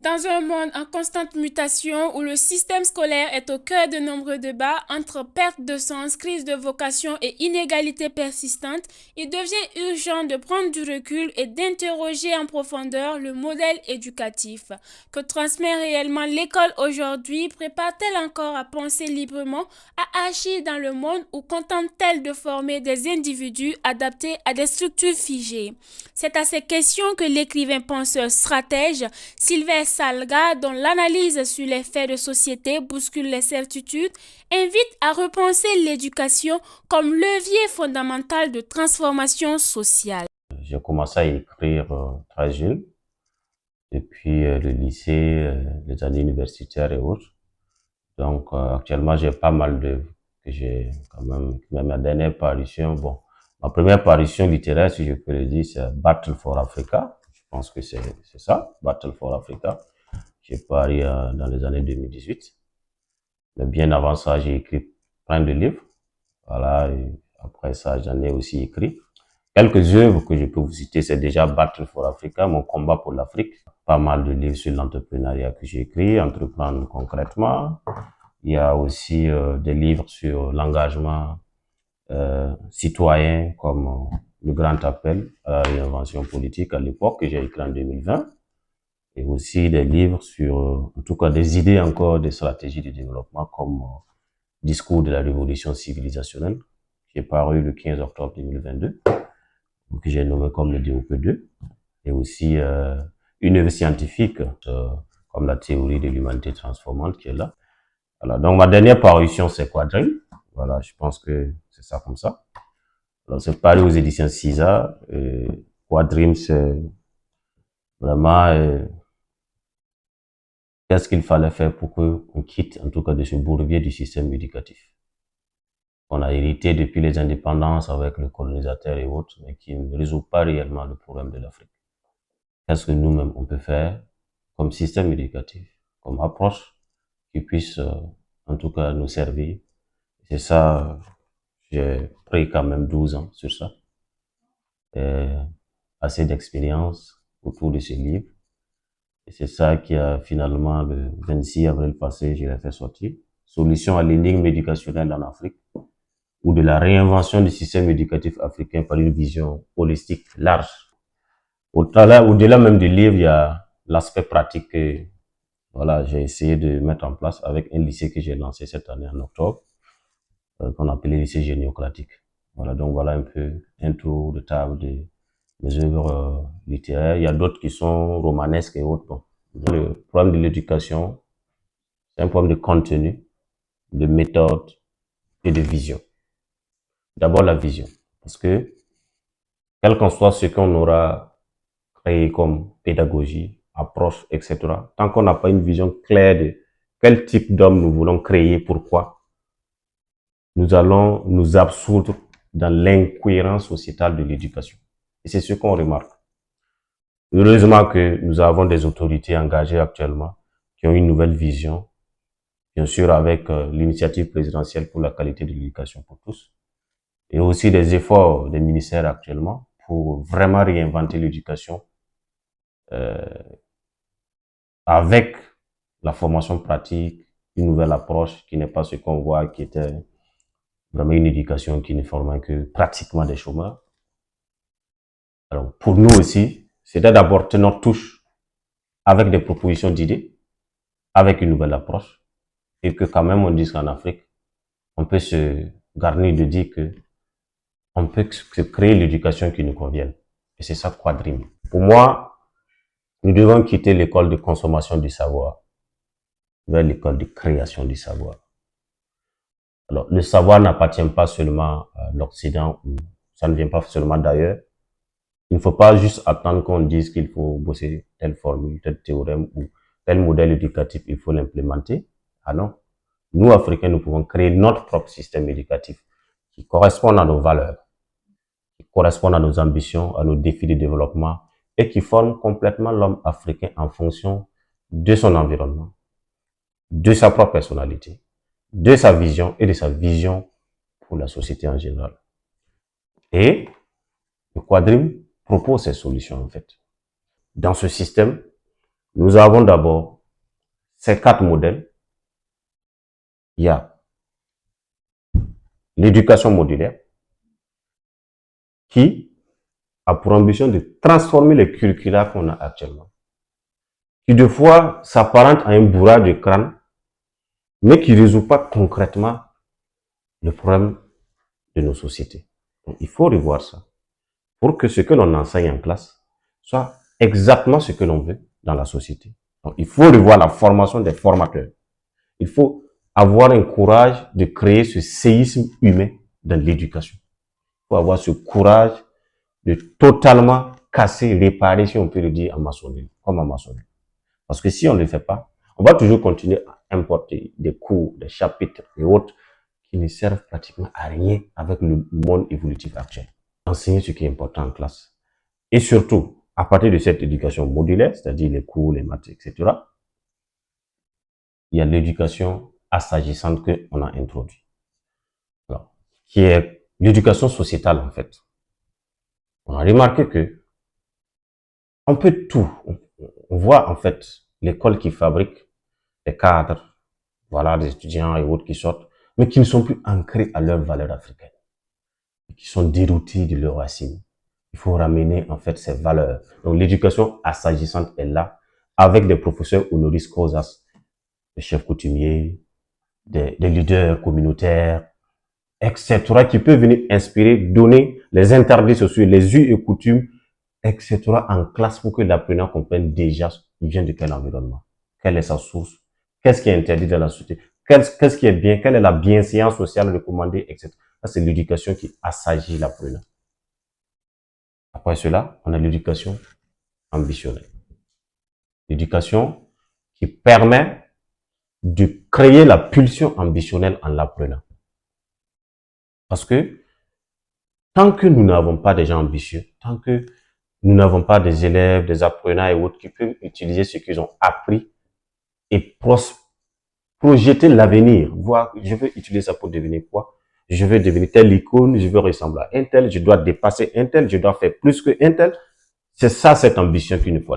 Dans un monde en constante mutation où le système scolaire est au cœur de nombreux débats entre perte de sens, crise de vocation et inégalités persistantes, il devient urgent de prendre du recul et d'interroger en profondeur le modèle éducatif. Que transmet réellement l'école aujourd'hui? Prépare-t-elle encore à penser librement, à agir dans le monde ou contente-t-elle de former des individus adaptés à des structures figées? C'est à ces questions que l'écrivain penseur stratège Sylvain Salga, dont l'analyse sur les faits de société bouscule les certitudes, invite à repenser l'éducation comme levier fondamental de transformation sociale. J'ai commencé à écrire très jeune, depuis le lycée, les années universitaires et autres. Donc actuellement, j'ai pas mal d'œuvres que j'ai quand même. Mais ma dernière parution, bon, ma première parution littéraire, si je peux le dire, c'est Battle for Africa. Je pense que c'est ça, Battle for Africa. J'ai paru dans les années 2018. Mais bien avant ça, j'ai écrit plein de livres. Voilà, et après ça, j'en ai aussi écrit. Quelques œuvres que je peux vous citer, c'est déjà Battle for Africa, mon combat pour l'Afrique. Pas mal de livres sur l'entrepreneuriat que j'ai écrit, Entreprendre concrètement. Il y a aussi des livres sur l'engagement citoyen, comme Le Grand Appel à la réinvention politique à l'époque, que j'ai écrit en 2020. Et aussi des livres sur, en tout cas, des idées encore, des stratégies de développement, comme Discours de la révolution civilisationnelle, qui est paru le 15 octobre 2022, que j'ai nommé comme le DOP2, et aussi une œuvre scientifique comme la théorie de l'humanité transformante qui est là. Voilà. Donc ma dernière parution c'est Quadrim. Voilà, je pense que c'est ça comme ça. Alors c'est paru aux éditions CISA. Quadrim c'est vraiment qu'est-ce qu'il fallait faire pour qu'on quitte en tout cas de ce bourbier du système éducatif qu'on a hérité depuis les indépendances avec le colonisateur et autres, mais qui ne résout pas réellement le problème de l'Afrique. Qu'est-ce que nous-mêmes on peut faire comme système éducatif, comme approche qui puisse en tout cas nous servir. C'est ça, j'ai pris quand même 12 ans sur ça. Et assez d'expérience autour de ce livre. Et c'est ça qui a finalement, le 26 avril passé, je l'ai fait sortir. Solution à l'énigme éducationnelle en Afrique, ou de la réinvention du système éducatif africain par une vision holistique large. Au-delà même du livre, il y a l'aspect pratique que voilà, j'ai essayé de mettre en place avec un lycée que j'ai lancé cette année en octobre, qu'on appelait lycée géniocratique. Voilà, donc voilà un peu un tour de table des œuvres littéraires. Il y a d'autres qui sont romanesques et autres. Bon. Le problème de l'éducation, c'est un problème de contenu, de méthode et de vision. D'abord la vision, parce que quel qu'en soit ce qu'on aura créé comme pédagogie, approche, etc., tant qu'on n'a pas une vision claire de quel type d'homme nous voulons créer, pourquoi, nous allons nous absoudre dans l'incohérence sociétale de l'éducation. Et c'est ce qu'on remarque. Heureusement que nous avons des autorités engagées actuellement qui ont une nouvelle vision, bien sûr avec l'initiative présidentielle pour la qualité de l'éducation pour tous, et aussi des efforts des ministères actuellement pour vraiment réinventer l'éducation avec la formation pratique, une nouvelle approche qui n'est pas ce qu'on voit, qui était vraiment une éducation qui ne formait que pratiquement des chômeurs. Alors, pour nous aussi, c'était d'apporter notre touche avec des propositions d'idées, avec une nouvelle approche, et que quand même on dise qu'en Afrique, on peut se garnir de dire que on peut se créer l'éducation qui nous convienne. Et c'est ça Quadrim. Pour moi, nous devons quitter l'école de consommation du savoir vers l'école de création du savoir. Alors, le savoir n'appartient pas seulement à l'Occident, ou ça ne vient pas seulement d'ailleurs. Il ne faut pas juste attendre qu'on dise qu'il faut bosser telle formule, tel théorème ou tel modèle éducatif, il faut l'implémenter. Ah non. Nous, Africains, nous pouvons créer notre propre système éducatif qui correspond à nos valeurs, qui correspond à nos ambitions, à nos défis de développement et qui forme complètement l'homme africain en fonction de son environnement, de sa propre personnalité, de sa vision et de sa vision pour la société en général. Et le Quadrim propose ces solutions en fait. Dans ce système, Nous avons d'abord ces 4 modèles. Il y a l'éducation modulaire qui a pour ambition de transformer les curricula qu'on a actuellement, qui de fois s'apparente à un bourrage de crâne, mais qui ne résout pas concrètement le problème de nos sociétés. Donc, il faut revoir ça pour que ce que l'on enseigne en classe soit exactement ce que l'on veut dans la société. Donc, il faut revoir la formation des formateurs. Il faut avoir un courage de créer ce séisme humain dans l'éducation. Il faut avoir ce courage de totalement casser, réparer, si on peut le dire, en maçonnerie, comme en maçonnerie. Parce que si on ne le fait pas, on va toujours continuer à importer des cours, des chapitres et autres qui ne servent pratiquement à rien avec le monde évolutif actuel. Enseigner ce qui est important en classe. Et surtout, à partir de cette éducation modulaire, c'est-à-dire les cours, les maths, etc., il y a l'éducation assagissante qu'on a introduite. Alors, qui est l'éducation sociétale, en fait. On a remarqué que on peut tout. On voit, en fait, l'école qui fabrique des cadres, voilà, des étudiants et autres qui sortent, mais qui ne sont plus ancrés à leurs valeurs africaines, qui sont déroutés de leurs racines. Il faut ramener, en fait, ces valeurs. Donc, l'éducation assagissante est là, avec des professeurs honoris causa, des chefs coutumiers, des leaders communautaires, etc., qui peuvent venir inspirer, donner les interdits sociaux, les us et coutumes, etc., en classe pour que l'apprenant comprenne déjà il vient de quel environnement, quelle est sa source, qu'est-ce qui est interdit dans la société, qu'est-ce qui est bien, quelle est la bienséance sociale recommandée, etc. Ça, c'est l'éducation qui assagit l'apprenant. Après cela, on a l'éducation ambitionnelle. L'éducation qui permet de créer la pulsion ambitionnelle en l'apprenant. Parce que tant que nous n'avons pas des gens ambitieux, tant que nous n'avons pas des élèves, des apprenants et autres qui peuvent utiliser ce qu'ils ont appris et projeter l'avenir, voir, je veux utiliser ça pour devenir quoi? Je veux devenir telle icône, je veux ressembler à un tel, je dois dépasser un tel, je dois faire plus que un tel. C'est ça, cette ambition qu'il nous faut.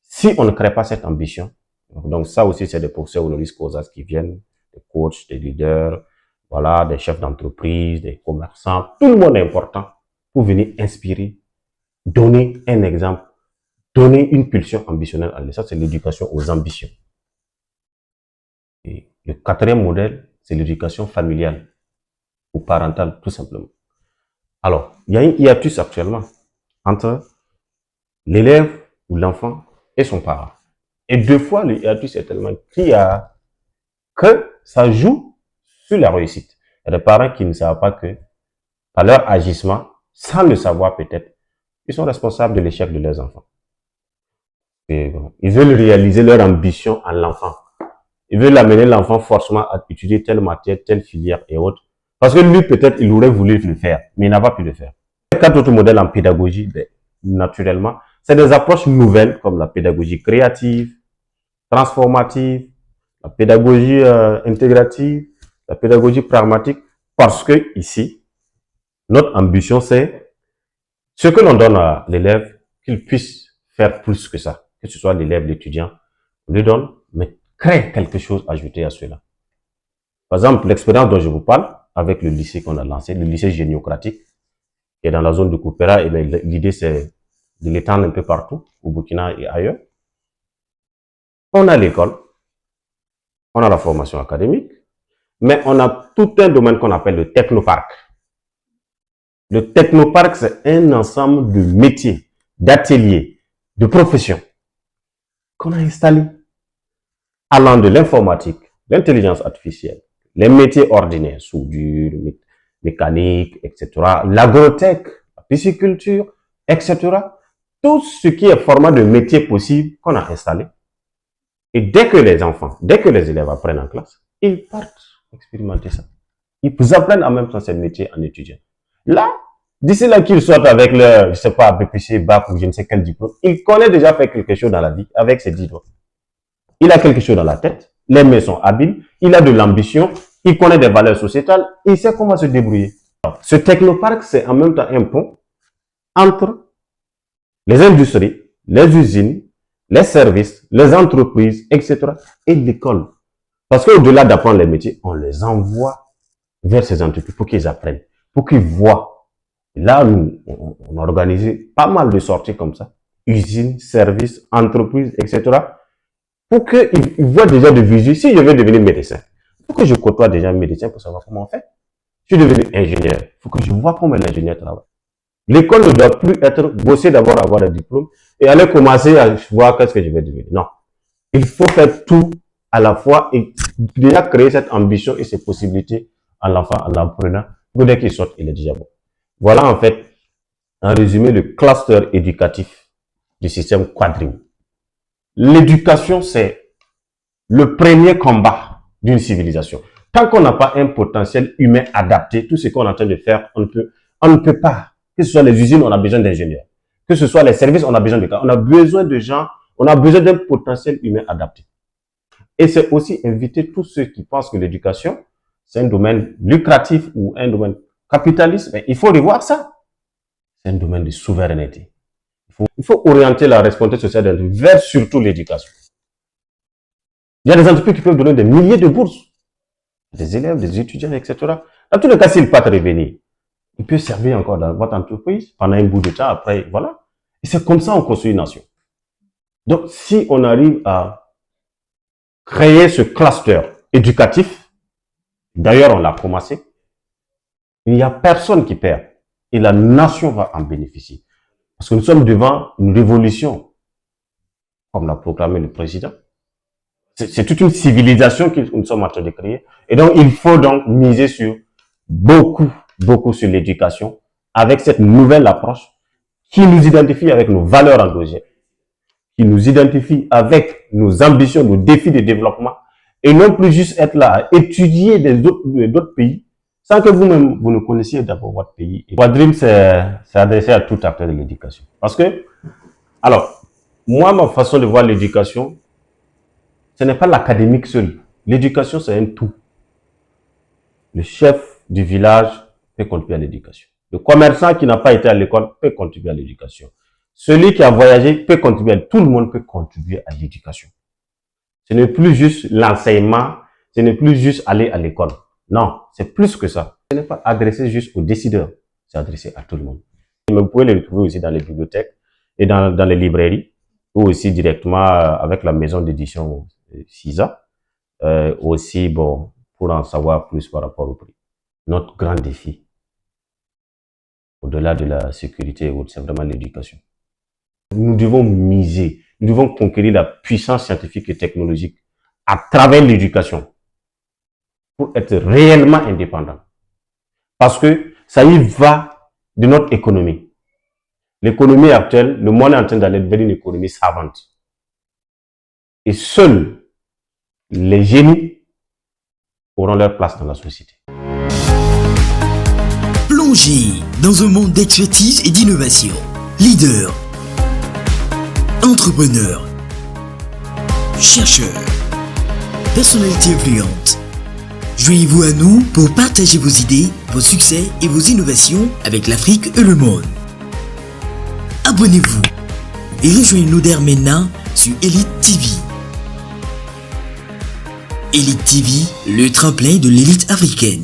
Si on ne crée pas cette ambition, donc ça aussi, c'est des professeurs honoris causa qui viennent, des coachs, des leaders, voilà, des chefs d'entreprise, des commerçants, tout le monde est important pour venir inspirer, donner un exemple, donner une pulsion ambitionnelle à ça, c'est l'éducation aux ambitions. Et le 4e modèle, c'est l'éducation familiale ou parentale, tout simplement. Alors, il y a un hiatus actuellement entre l'élève ou l'enfant et son parent. Et deux fois, le hiatus est tellement criard que ça joue sur la réussite. Il y a des parents qui ne savent pas que, par leur agissement, sans le savoir peut-être, ils sont responsables de l'échec de leurs enfants. Et bon, ils veulent réaliser leur ambition en l'enfant. Ils veulent amener l'enfant forcément à étudier telle matière, telle filière et autres. Parce que lui, peut-être, il aurait voulu le faire, mais il n'a pas pu le faire. Les 4 autres modèles en pédagogie, ben, naturellement, c'est des approches nouvelles comme la pédagogie créative, transformative, la pédagogie intégrative, la pédagogie pragmatique, parce que ici, notre ambition, c'est ce que l'on donne à l'élève, qu'il puisse faire plus que ça, que ce soit l'élève, l'étudiant, on lui donne, mais crée quelque chose ajouté à cela. Par exemple, l'expérience dont je vous parle, avec le lycée qu'on a lancé, le lycée géniocratique, qui est dans la zone de Coupera, et bien l'idée c'est de l'étendre un peu partout, au Burkina et ailleurs. On a l'école, on a la formation académique, mais on a tout un domaine qu'on appelle le technoparc. Le technoparc, c'est un ensemble de métiers, d'ateliers, de professions qu'on a installés, allant de l'informatique, l'intelligence artificielle, les métiers ordinaires, soudure, mécanique, etc., l'agrotech, la pisciculture, etc., tout ce qui est format de métier possible qu'on a installé. Et dès que les enfants, dès que les élèves apprennent en classe, ils partent expérimenter ça. Ils apprennent en même temps ces métiers en étudiant. Là, d'ici là qu'ils sortent avec leur, je sais pas, BPC, BAC ou je ne sais quel diplôme, ils connaissent déjà faire quelque chose dans la vie avec ses diplômes. Il a quelque chose dans la tête, les mains sont habiles, il a de l'ambition, il connaît des valeurs sociétales, il sait comment se débrouiller. Alors, ce technoparc, c'est en même temps un pont entre les industries, les usines, les services, les entreprises, etc. et l'école. Parce qu'au-delà d'apprendre les métiers, on les envoie vers ces entreprises pour qu'ils apprennent, pour qu'ils voient. Là, nous, on a organisé pas mal de sorties comme ça. Usines, services, entreprises, etc. Pour qu'ils voient déjà de visu. Si je veux devenir médecin, il faut que je côtoie déjà un médecin pour savoir comment on fait. Si je veux devenir ingénieur, il faut que je vois comment l'ingénieur travaille. L'école ne doit plus être bosser d'abord, avoir un diplôme et aller commencer à voir qu'est-ce que je vais devenir. Non. Il faut faire tout à la fois et déjà créer cette ambition et ces possibilités à l'enfant, à l'apprenant, pour dès qu'il sort, il est déjà bon. Voilà en fait, en résumé, le cluster éducatif du système Quadrim. L'éducation, c'est le premier combat d'une civilisation. Tant qu'on n'a pas un potentiel humain adapté, tout ce qu'on est en train de faire, on ne peut pas. Que ce soit les usines, on a besoin d'ingénieurs. Que ce soit les services, on a besoin de cas. On a besoin de gens, on a besoin d'un potentiel humain adapté. Et c'est aussi inviter tous ceux qui pensent que l'éducation, c'est un domaine lucratif ou un domaine capitaliste. Mais il faut revoir ça. C'est un domaine de souveraineté. Il faut orienter la responsabilité sociale vers surtout l'éducation. Il y a des entreprises qui peuvent donner des milliers de bourses. Des élèves, des étudiants, etc. Dans tous les cas, s'ils partent revenir, il peut servir encore dans votre entreprise pendant un bout de temps, après, voilà. Et c'est comme ça qu'on construit une nation. Donc, si on arrive à créer ce cluster éducatif, d'ailleurs, on l'a commencé, il n'y a personne qui perd. Et la nation va en bénéficier. Parce que nous sommes devant une révolution, comme l'a proclamé le président. C'est toute une civilisation que nous sommes en train de créer. Et donc, il faut donc miser sur beaucoup sur l'éducation, avec cette nouvelle approche qui nous identifie avec nos valeurs endogènes, qui nous identifie avec nos ambitions, nos défis de développement, et non plus juste être là à étudier d'autres pays, sans que vous-même, vous ne connaissiez d'abord votre pays. Quadrim, c'est adressé à tout acteur de l'éducation. Parce que, alors, moi, ma façon de voir l'éducation, ce n'est pas l'académique seul. L'éducation, c'est un tout. Le chef du village peut contribuer à l'éducation. Le commerçant qui n'a pas été à l'école peut contribuer à l'éducation. Celui qui a voyagé peut contribuer. Tout le monde peut contribuer à l'éducation. Ce n'est plus juste l'enseignement, ce n'est plus juste aller à l'école. Non, c'est plus que ça. Ce n'est pas adressé juste aux décideurs, c'est adressé à tout le monde. Mais vous pouvez les retrouver aussi dans les bibliothèques et dans les librairies, ou aussi directement avec la maison d'édition CISA. Aussi, bon, pour en savoir plus par rapport au prix. Notre grand défi, au-delà de la sécurité et autres, c'est vraiment l'éducation. Nous devons miser, nous devons conquérir la puissance scientifique et technologique à travers l'éducation pour être réellement indépendant. Parce que ça y va de notre économie. L'économie actuelle, le monde est en train d'aller vers une économie savante. Et seuls les génies auront leur place dans la société. Plongez dans un monde d'expertise et d'innovation. Leader, entrepreneur, chercheur, personnalité influente. Joignez-vous à nous pour partager vos idées, vos succès et vos innovations avec l'Afrique et le monde. Abonnez-vous et rejoignez-nous dès maintenant sur Elite TV. Elite TV, le tremplin de l'élite africaine.